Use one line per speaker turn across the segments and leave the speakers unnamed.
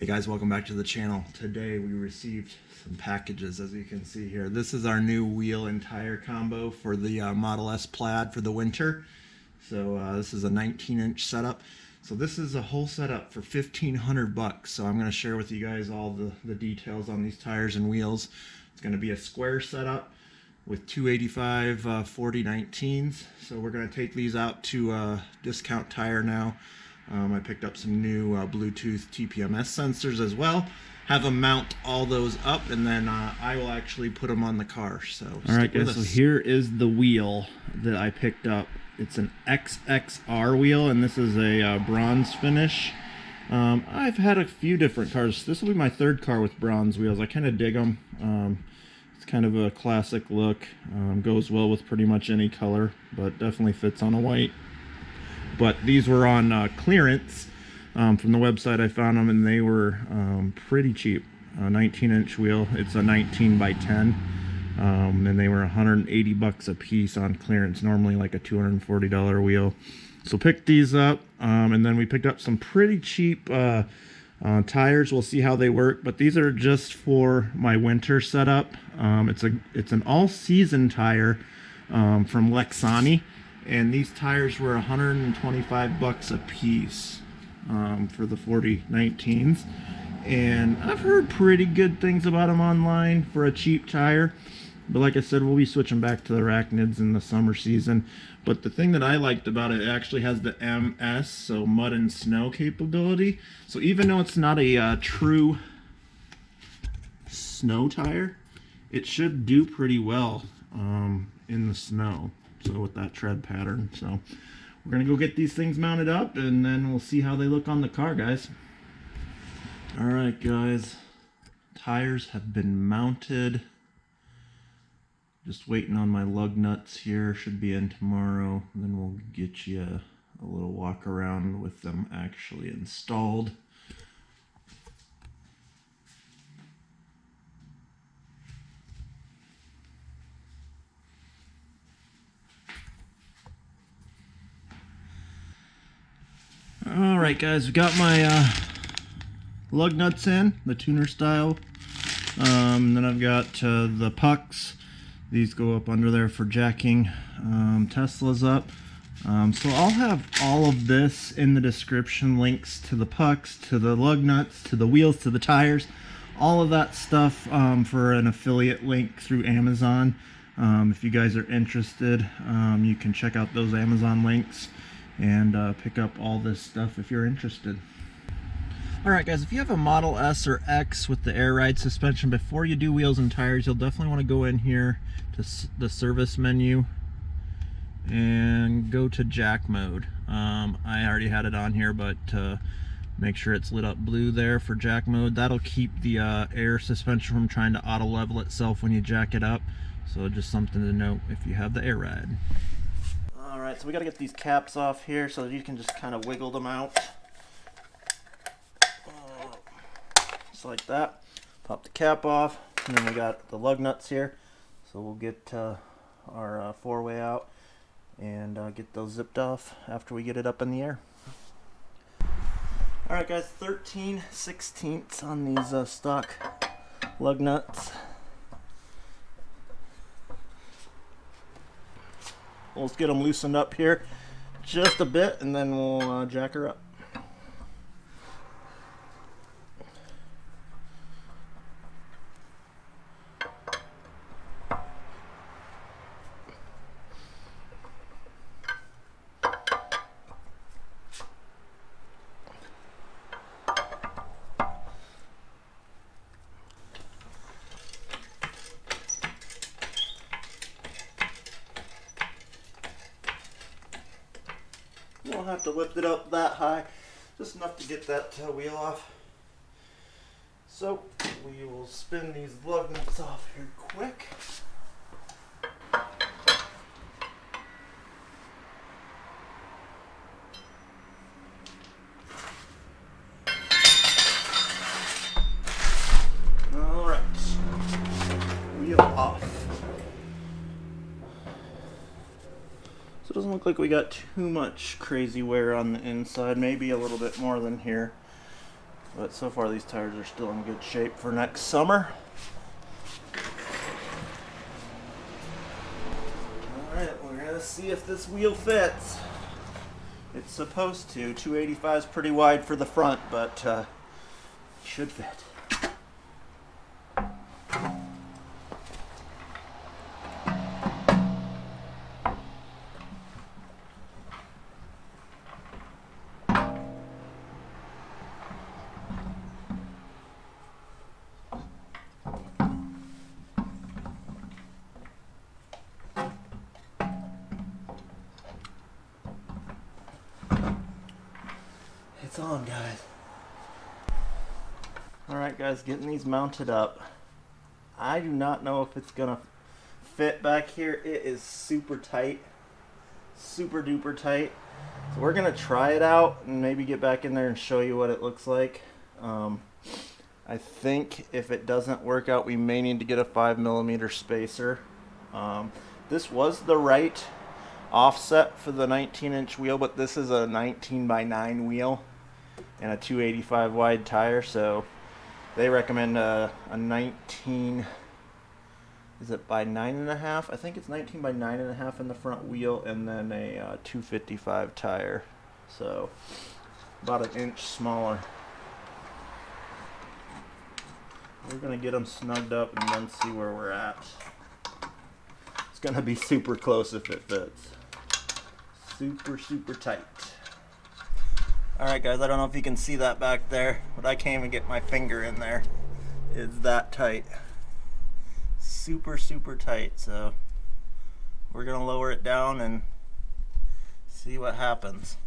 Hey guys, welcome back to the channel. Today we received some packages, as you can see here. This is our new wheel and tire combo for the Model S Plaid for the winter. So this is a 19-inch setup. So this is a whole setup for $1,500. So I'm going to share with you guys all the details on these tires and wheels. It's going to be a square setup with 285 40 19s. So we're going to take these out to Discount Tire now. I picked up some new Bluetooth TPMS sensors as well. Have them mount all those up, and then I will actually put them on the car. So
all right guys, so here is the wheel that I picked up. It's an XXR wheel, and this is a bronze finish. I've had a few different cars. This will be my third car with bronze wheels. I kind of dig them. It's kind of a classic look. Goes well with pretty much any color, but definitely fits on a white. But these were on clearance from the website. I found them, and they were pretty cheap. 19-inch wheel. It's a 19 by 10, and they were $180 a piece on clearance. Normally like a $240 wheel. So picked these up, and then we picked up some pretty cheap tires. We'll see how they work, but these are just for my winter setup. It's an all-season tire from Lexani. And these tires were $125 a piece for the 4019s. And I've heard pretty good things about them online for a cheap tire. But like I said, we'll be switching back to the arachnids in the summer season. But the thing that I liked about it actually has the MS, so mud and snow capability. So even though it's not a true snow tire, it should do pretty well in the snow. So with that tread pattern. So we're gonna go get these things mounted up, and then we'll see how they look on the car, guys. All right guys, tires have been mounted. Just waiting on my lug nuts here. Should be in tomorrow. Then we'll get you a little walk around with them actually installed. Alright guys, we got my lug nuts in, the tuner style. Then I've got the pucks. These go up under there for jacking Teslas up. So I'll have all of this in the description, links to the pucks, to the lug nuts, to the wheels, to the tires. All of that stuff for an affiliate link through Amazon. If you guys are interested, you can check out those Amazon links and pick up all this stuff if you're interested. Alright guys, if you have a Model S or X with the air ride suspension, before you do wheels and tires, you'll definitely want to go in here to the service menu and go to jack mode. I already had it on here, but make sure it's lit up blue there for jack mode. That'll keep the air suspension from trying to auto level itself when you jack it up. So just something to note if you have the air ride. Alright, so we got to get these caps off here so that you can just kind of wiggle them out. Just like that. Pop the cap off, and then we got the lug nuts here. So we'll get our four-way out and get those zipped off after we get it up in the air. Alright guys, 13/16 on these stock lug nuts. Let's get them loosened up here just a bit, and then we'll jack her up. You don't have to lift it up that high, just enough to get that wheel off. So we will spin these lug nuts off here quick. All right, wheel off. So it doesn't look like we got too much crazy wear on the inside, maybe a little bit more than here. But so far these tires are still in good shape for next summer. Alright, we're gonna see if this wheel fits. It's supposed to. 285 is pretty wide for the front, but should fit. It's on, guys. Alright guys, getting these mounted up. I do not know if it's gonna fit back here. It is super tight. Super duper tight. So we're gonna try it out and maybe get back in there and show you what it looks like. I think if it doesn't work out, we may need to get a 5mm spacer. This was the right offset for the 19-inch wheel, but this is a 19x9 wheel and a 285 wide tire, so they recommend a 19, is it by 9.5? I think it's 19 by 9.5 in the front wheel, and then a 255 tire, so about an inch smaller. We're gonna get them snugged up and then see where we're at. It's gonna be super close if it fits. Super, super tight. Alright guys, I don't know if you can see that back there, but I can't even get my finger in there. It's that tight. Super, super tight, so we're gonna lower it down and see what happens.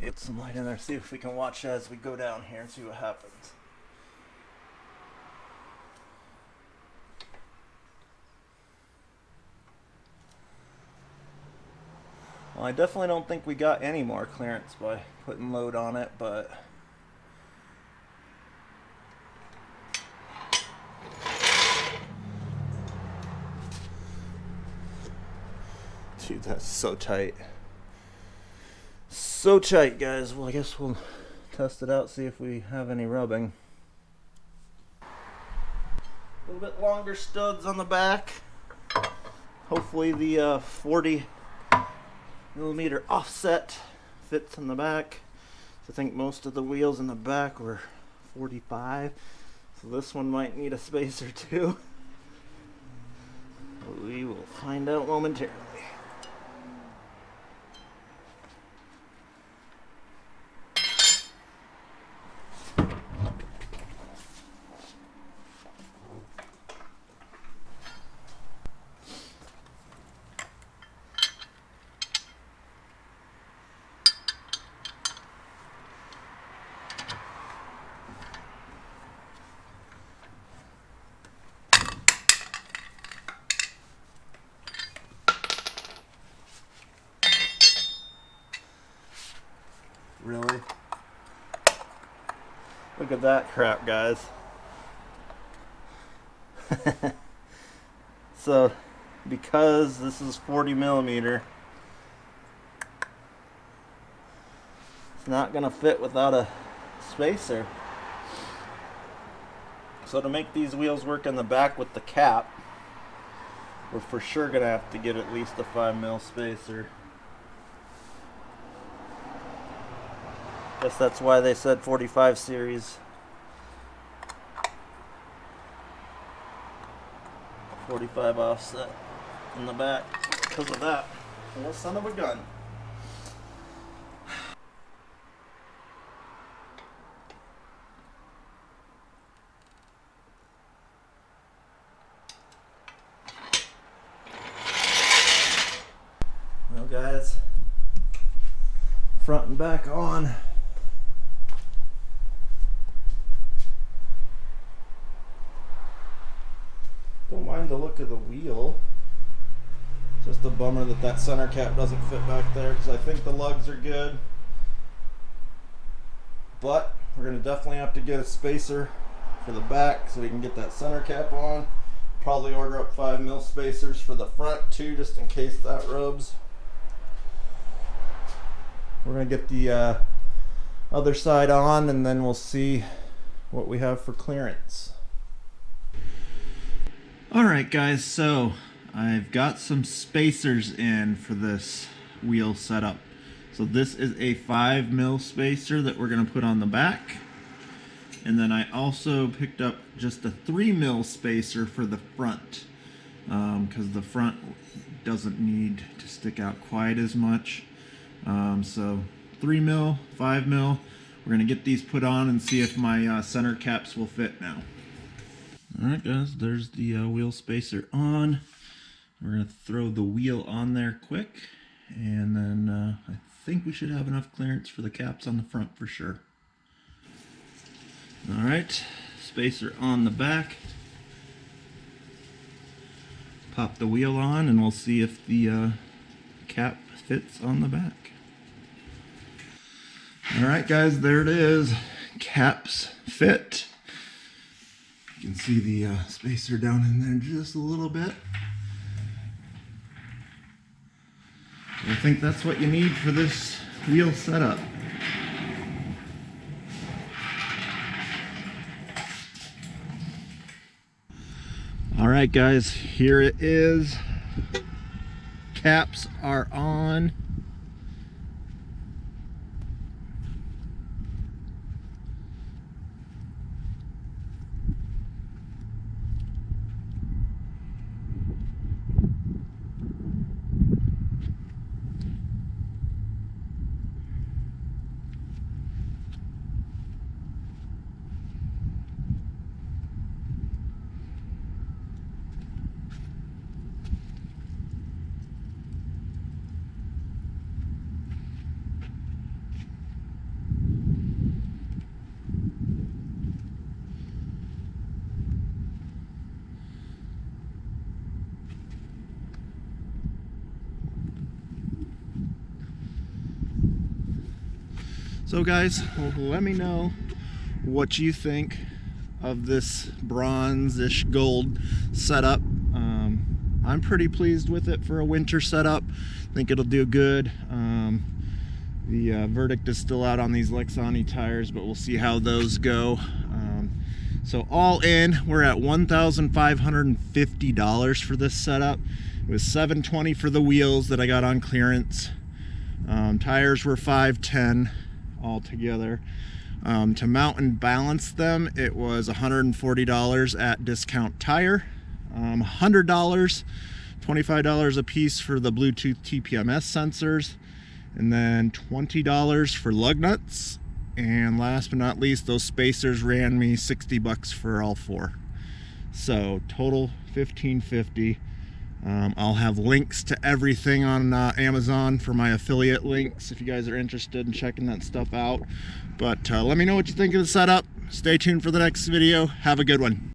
Get some light in there, see if we can watch as we go down here and see what happens. Well, I definitely don't think we got any more clearance by putting load on it, but dude, that's so tight. So tight, guys. Well, I guess we'll test it out, see if we have any rubbing. A little bit longer studs on the back. Hopefully the 40mm offset fits in the back. So I think most of the wheels in the back were 45, so this one might need a spacer too. We will find out momentarily. Really? Look at that crap, guys. So, because this is 40mm, it's not gonna fit without a spacer. So to make these wheels work in the back with the cap, we're for sure gonna have to get at least a 5mm spacer. Guess that's why they said 45 series. 45 offset in the back because of that. Well, son of a gun. Well, guys, front and back on. Don't mind the look of the wheel. Just a bummer that that center cap doesn't fit back there, because I think the lugs are good. But we're going to definitely have to get a spacer for the back so we can get that center cap on. Probably order up 5mm spacers for the front too, just in case that rubs. We're going to get the other side on, and then we'll see what we have for clearance. Alright guys, so I've got some spacers in for this wheel setup. So this is a 5mm spacer that we're going to put on the back. And then I also picked up just a 3mm spacer for the front, because the front doesn't need to stick out quite as much. So 3mm, 5mm, we're going to get these put on and see if my center caps will fit now. Alright guys, there's the wheel spacer on. We're going to throw the wheel on there quick, and then I think we should have enough clearance for the caps on the front for sure. Alright, spacer on the back. Pop the wheel on and we'll see if the cap fits on the back. Alright guys, there it is. Caps fit. You can see the spacer down in there just a little bit. I think that's what you need for this wheel setup. Alright guys, here it is. Caps are on. So guys, let me know what you think of this bronze-ish gold setup. I'm pretty pleased with it for a winter setup. I think it'll do good. The verdict is still out on these Lexani tires, but we'll see how those go. So all in, we're at $1,550 for this setup. It was $720 for the wheels that I got on clearance. Tires were $510 all together. To mount and balance them, it was $140 at Discount Tire. $100, $25 a piece for the Bluetooth TPMS sensors, and then $20 for lug nuts. And last but not least, those spacers ran me 60 bucks for all four. So total $1,550. I'll have links to everything on Amazon for my affiliate links if you guys are interested in checking that stuff out. But let me know what you think of the setup. Stay tuned for the next video. Have a good one.